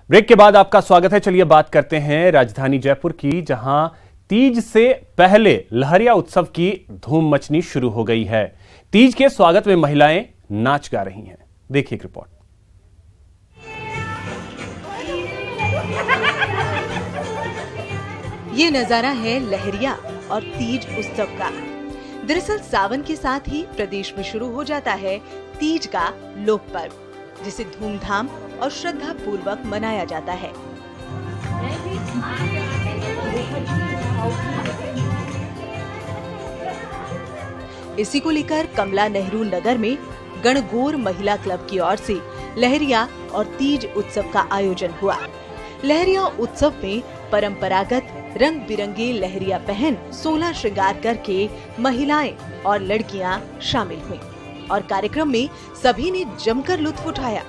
Break के बाद आपका स्वागत है। चलिए बात करते हैं राजधानी जयपुर की, जहां तीज से पहले लहरिया उत्सव की धूम मचनी शुरू हो गई है। तीज के स्वागत में महिलाएं नाच गा रही हैं। देखिए रिपोर्ट। ये नजारा है लहरिया और तीज उत्सव का। दरअसल सावन के साथ ही प्रदेश में शुरू हो जाता है तीज का लोक पर्व, जिसे धूमधाम और श्रद्धा पूर्वक मनाया जाता है। इसी को लेकर कमला नेहरू नगर में गणगौर महिला क्लब की ओर से लहरिया और तीज उत्सव का आयोजन हुआ। लहरिया उत्सव में परंपरागत रंग बिरंगे लहरिया पहन 16 श्रृंगार करके महिलाएं और लड़कियां शामिल हुईं और कार्यक्रम में सभी ने जमकर लुत्फ उठाया।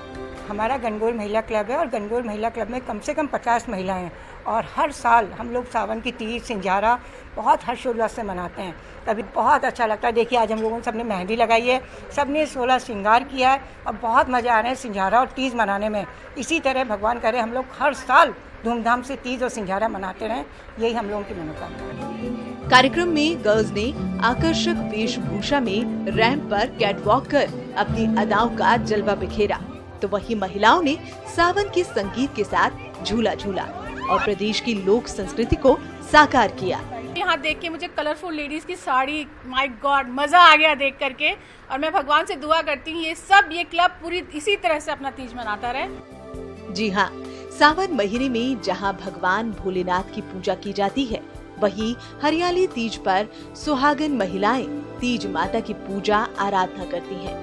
हमारा गणगौर महिला क्लब है और गणगौर महिला क्लब में कम से कम 50 महिलाएं हैं और हर साल हम लोग सावन की तीज सिंजारा बहुत हर्षोल्लास से मनाते हैं। तभी बहुत अच्छा लगता है। देखिए आज हम लोगों ने सबने मेहंदी लगाई है, सबने 16 श्रृंगार किया है और बहुत मजा आ रहा है सिंजारा और तीज मनाने में। इसी तरह भगवान करे हम लोग हर साल धूमधाम से तीज और सिंजारा मनाते रहें, यही हम लोगों की मनोकामना है। कार्यक्रम में गर्ल्स ने आकर्षक वेशभूषा में रैंप पर कैटवॉक कर अपनी अदाओं का जलवा बिखेरा, तो वहीं महिलाओं ने सावन के संगीत के साथ झूला झूला और प्रदेश की लोक संस्कृति को साकार किया। यहाँ देख के मुझे कलरफुल लेडीज की साड़ी, माय गॉड, मजा आ गया देख करके। और मैं भगवान से दुआ करती हूँ ये क्लब पूरी इसी तरह से अपना तीज मनाता रहे। जी हाँ, सावन महीने में जहाँ भगवान भोलेनाथ की पूजा की जाती है, वहीं हरियाली तीज पर सुहागन महिलाएं तीज माता की पूजा आराधना करती हैं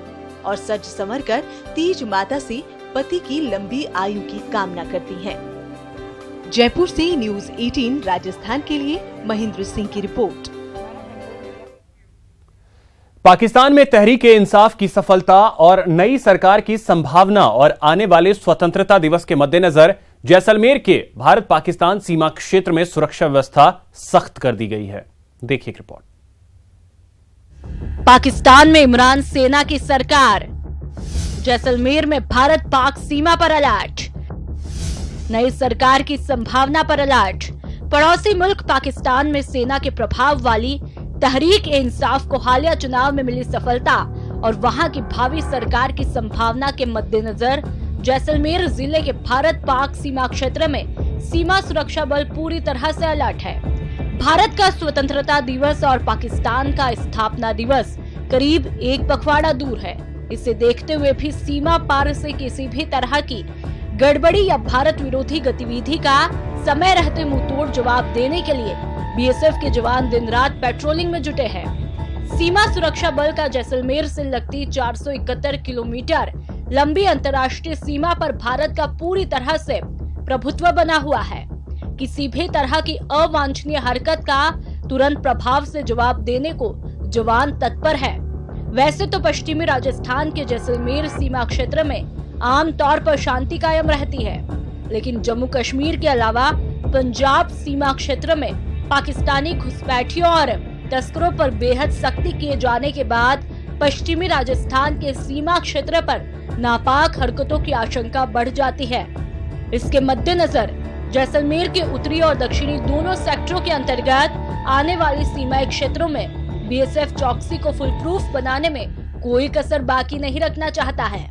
और सज संवर कर तीज माता से पति की लंबी आयु की कामना करती हैं। जयपुर से न्यूज़ 18 राजस्थान के लिए महेंद्र सिंह की रिपोर्ट। पाकिस्तान में तहरीक-ए-इंसाफ की सफलता और नई सरकार की संभावना और आने वाले स्वतंत्रता दिवस के मद्देनजर जैसलमेर के भारत पाकिस्तान सीमा क्षेत्र में सुरक्षा व्यवस्था सख्त कर दी गई है। देखिए रिपोर्ट। पाकिस्तान में इमरान सेना की सरकार, जैसलमेर में भारत पाक सीमा पर अलर्ट, नई सरकार की संभावना पर अलर्ट। पड़ोसी मुल्क पाकिस्तान में सेना के प्रभाव वाली तहरीक-ए-इंसाफ को हालिया चुनाव में मिली सफलता और वहां की भावी सरकार की संभावना के मद्देनजर जैसलमेर जिले के भारत पाक सीमा क्षेत्र में सीमा सुरक्षा बल पूरी तरह से अलर्ट है। भारत का स्वतंत्रता दिवस और पाकिस्तान का स्थापना दिवस करीब एक पखवाड़ा दूर है। इसे देखते हुए भी सीमा पार से किसी भी तरह की गड़बड़ी या भारत विरोधी गतिविधि का समय रहते मुंहतोड़ जवाब देने के लिए बीएसएफ के जवान दिन रात पेट्रोलिंग में जुटे हैं। सीमा सुरक्षा बल का जैसलमेर से लगती 471 किलोमीटर लंबी अंतर्राष्ट्रीय सीमा पर भारत का पूरी तरह से प्रभुत्व बना हुआ है। किसी भी तरह की अवांछनीय हरकत का तुरंत प्रभाव से जवाब देने को जवान तत्पर है। वैसे तो पश्चिमी राजस्थान के जैसलमेर सीमा क्षेत्र में आम तौर पर शांति कायम रहती है, लेकिन जम्मू कश्मीर के अलावा पंजाब सीमा क्षेत्र में पाकिस्तानी घुसपैठियों और तस्करों पर बेहद सख्ती किए जाने के बाद पश्चिमी राजस्थान के सीमा क्षेत्र पर नापाक हरकतों की आशंका बढ़ जाती है। इसके मद्देनजर जैसलमेर के उत्तरी और दक्षिणी दोनों सेक्टरों के अंतर्गत आने वाली सीमाई क्षेत्रों में बीएसएफ चौकसी को फुल प्रूफ बनाने में कोई कसर बाकी नहीं रखना चाहता है।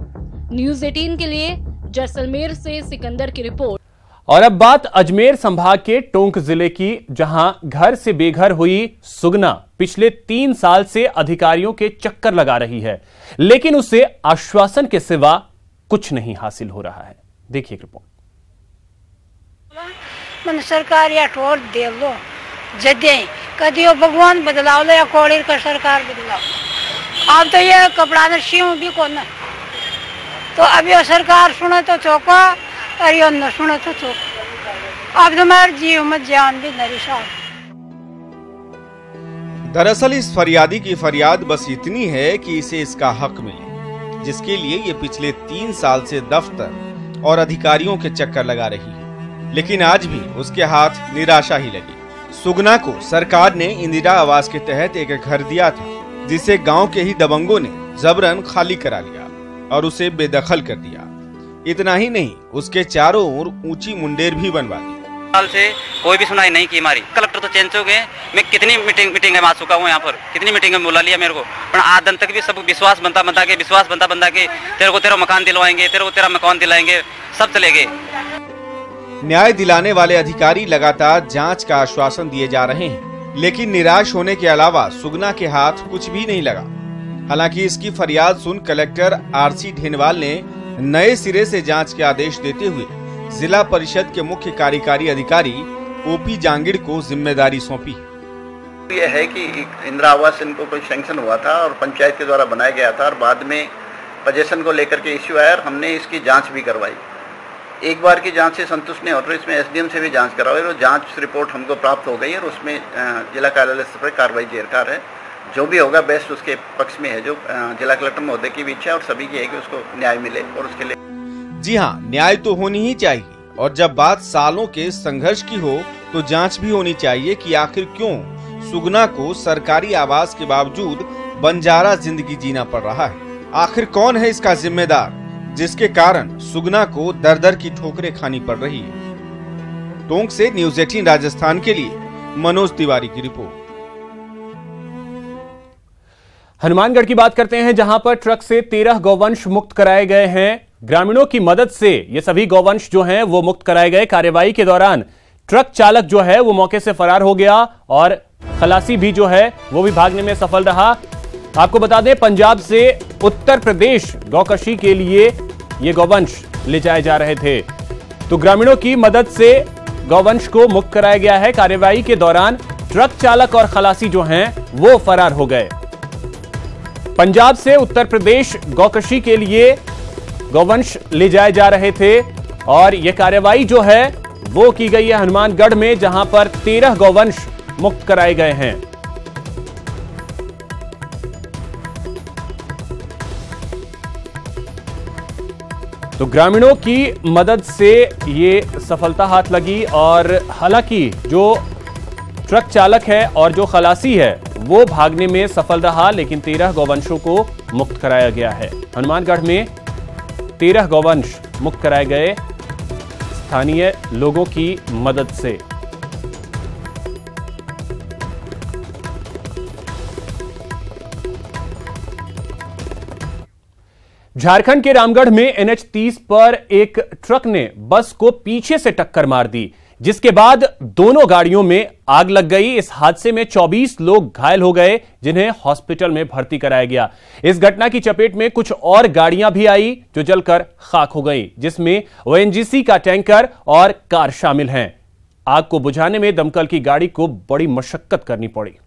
न्यूज़ 18 के लिए जैसलमेर से सिकंदर की रिपोर्ट। और अब बात अजमेर संभाग के टोंक जिले की, जहां घर से बेघर हुई सुगना पिछले 3 साल से अधिकारियों के चक्कर लगा रही है, लेकिन उसे आश्वासन के सिवा कुछ नहीं हासिल हो रहा है। देखिए रिपोर्ट। मन सरकार या ठोर दे लो जदे कदियो भगवान बदलाव ले या कोड़ी का सरकार बदलाव। अब तो ये कपड़ा ने शिव भी कौन, तो अब ये सरकार सुने तो चौका और ये न सुने तो चौका। अब तो मेरे जीव में जान भी नहीं साथ। दरअसल इस फरियादी की फरियाद बस इतनी है कि इसे इसका हक मिले, जिसके लिए ये पिछले 3 साल से दफ्तर और अधिकारियों के चक्कर लगा रही है, लेकिन आज भी उसके हाथ निराशा ही लगी। सुगना को सरकार ने इंदिरा आवास के तहत एक घर दिया था, जिसे गांव के ही दबंगों ने जबरन खाली करा लिया और उसे बेदखल कर दिया। इतना ही नहीं, उसके चारों ओर ऊंची मुंडेर भी बनवा दी। साल से कोई भी सुनाई नहीं की हमारी। कलेक्टर तो चेंज हो गए, मैं कितनी मीटिंग में आ चुका हूँ यहाँ पर, कितनी मीटिंग में बुला लिया मेरे को, पर आज दिन तक भी सब विश्वास बनता के तेरे को तेरा मकान दिलवाएंगे, तेरे को तेरा मकान दिलाएंगे, सब चले गए। न्याय दिलाने वाले अधिकारी लगातार जांच का आश्वासन दिए जा रहे हैं, लेकिन निराश होने के अलावा सुगना के हाथ कुछ भी नहीं लगा। हालांकि इसकी फरियाद सुन कलेक्टर आरसी ढेनवाल ने नए सिरे से जांच के आदेश देते हुए जिला परिषद के मुख्य कार्यकारी अधिकारी ओपी जांगिड़ को जिम्मेदारी सौंपी। यह है कि इंदिरा आवास इनको कोई सैंक्शन हुआ था और पंचायत के द्वारा बनाया गया था और बाद में पोजेशन को लेकर के इश्यू आया और हमने इसकी जांच भी करवाई। एक बार की जांच से संतुष्ट नहीं होते, इसमें एसडीएम से भी जांच करवाई और जांच रिपोर्ट हमको प्राप्त हो गई और उसमें जिला कार्यालय स्तर पर कार्रवाई जेरकार है। जो भी होगा बेस्ट उसके पक्ष में है, जो जिला कलेक्टर महोदय की भी इच्छा है और सभी की है कि उसको न्याय मिले और उसके लिए। जी हाँ, न्याय तो होनी ही चाहिए और जब बात सालों के संघर्ष की हो तो जांच भी होनी चाहिए कि आखिर क्यों सुगना को सरकारी आवास के बावजूद बंजारा जिंदगी जीना पड़ रहा है। आखिर कौन है इसका जिम्मेदार, जिसके कारण सुगना को दर दर की ठोकरें खानी पड़ रही है। टोंक से न्यूज़ 18 राजस्थान के लिए मनोज तिवारी की रिपोर्ट। हनुमानगढ़ की बात करते हैं, जहां पर ट्रक से 13 गौवंश मुक्त कराए गए हैं। ग्रामीणों की मदद से ये सभी गौवंश जो हैं वो मुक्त कराए गए। कार्यवाही के दौरान ट्रक चालक जो है वो मौके से फरार हो गया और खलासी भी जो है वो भी भागने में सफल रहा। आपको बता दें, पंजाब से उत्तर प्रदेश गौकशी के लिए ये गौवंश ले जाए जा रहे थे, तो ग्रामीणों की मदद से गौवंश को मुक्त कराया गया है। कार्यवाही के दौरान ट्रक चालक और खलासी जो हैं वो फरार हो गए। पंजाब से उत्तर प्रदेश गौकशी के लिए गौवंश ले जाए जा रहे थे और यह कार्रवाई जो है वो की गई है हनुमानगढ़ में, जहां पर 13 गौवंश मुक्त कराए गए हैं। तो ग्रामीणों की मदद से ये सफलता हाथ लगी और हालांकि जो ट्रक चालक है और जो खलासी है वो भागने में सफल रहा, लेकिन 13 गौवंशों को मुक्त कराया गया है। हनुमानगढ़ में 13 गौवंश मुक्त कराए गए स्थानीय लोगों की मदद से। झारखंड के रामगढ़ में NH 30 पर एक ट्रक ने बस को पीछे से टक्कर मार दी, जिसके बाद दोनों गाड़ियों में आग लग गई। इस हादसे में 24 लोग घायल हो गए, जिन्हें हॉस्पिटल में भर्ती कराया गया। इस घटना की चपेट में कुछ और गाड़ियां भी आई जो जलकर खाक हो गई, जिसमें ONGC का टैंकर और कार शामिल हैं। आग को बुझाने में दमकल की गाड़ी को बड़ी मशक्कत करनी पड़ी।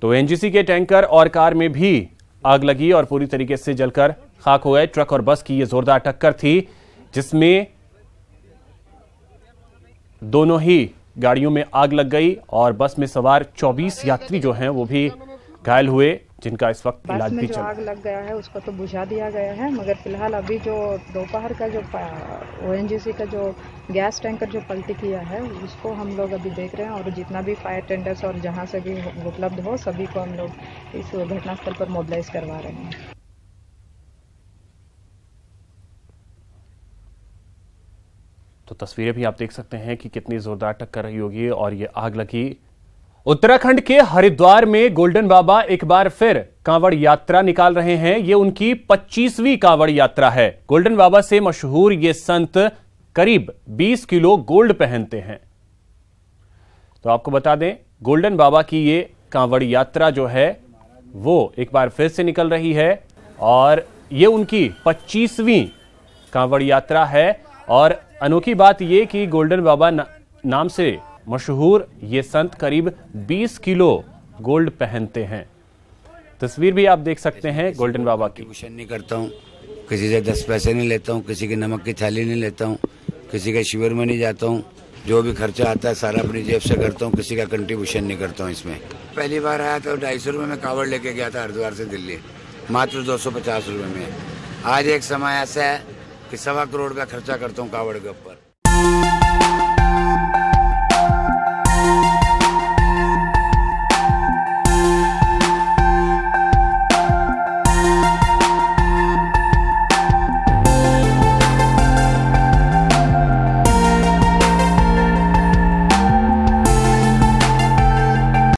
तो ONGC के टैंकर और कार में भी आग लगी और पूरी तरीके से जलकर खाक हो गए। ट्रक और बस की यह जोरदार टक्कर थी, जिसमें दोनों ही गाड़ियों में आग लग गई और बस में सवार 24 यात्री जो हैं वो भी घायल हुए, जिनका इस वक्त इलाज भी चल रहा है। आग लग गया है उसको तो बुझा दिया गया है, मगर फिलहाल अभी जो दोपहर का जो ONGC का जो गैस टैंकर जो पलटी किया है उसको हम लोग अभी देख रहे हैं और जितना भी फायर टेंडर्स और जहां से भी उपलब्ध हो सभी को हम लोग इस घटनास्थल पर मोबिलाइज करवा रहे हैं। तो तस्वीरें भी आप देख सकते हैं कि कितनी जोरदार टक्कर रही होगी और ये आग लगी। उत्तराखंड के हरिद्वार में गोल्डन बाबा एक बार फिर कांवड़ यात्रा निकाल रहे हैं। ये उनकी 25वीं कांवड़ यात्रा है। गोल्डन बाबा से मशहूर ये संत करीब 20 किलो गोल्ड पहनते हैं। तो आपको बता दें, गोल्डन बाबा की ये कांवड़ यात्रा जो है वो एक बार फिर से निकल रही है और ये उनकी 25वीं कांवड़ यात्रा है। और अनोखी बात ये कि गोल्डन बाबा नाम से मशहूर ये संत करीब 20 किलो गोल्ड पहनते हैं। तस्वीर भी आप देख सकते हैं गोल्डन बाबा की। कंट्रीब्यूशन नहीं करता हूँ, किसी से 10 पैसे नहीं लेता हूँ, किसी की नमक की थैली नहीं लेता हूँ, किसी के शिविर में नहीं जाता हूँ। जो भी खर्चा आता है सारा अपनी जेब से करता हूँ, किसी का कंट्रीब्यूशन नहीं करता हूँ। इसमें पहली बार आया तो 250 रुपये में कावड़ लेके गया था हरिद्वार से दिल्ली, मात्र 250 रुपये में। आज एक समय ऐसा है कि 1.25 करोड़ का खर्चा करता हूँ कावड़ के ऊपर।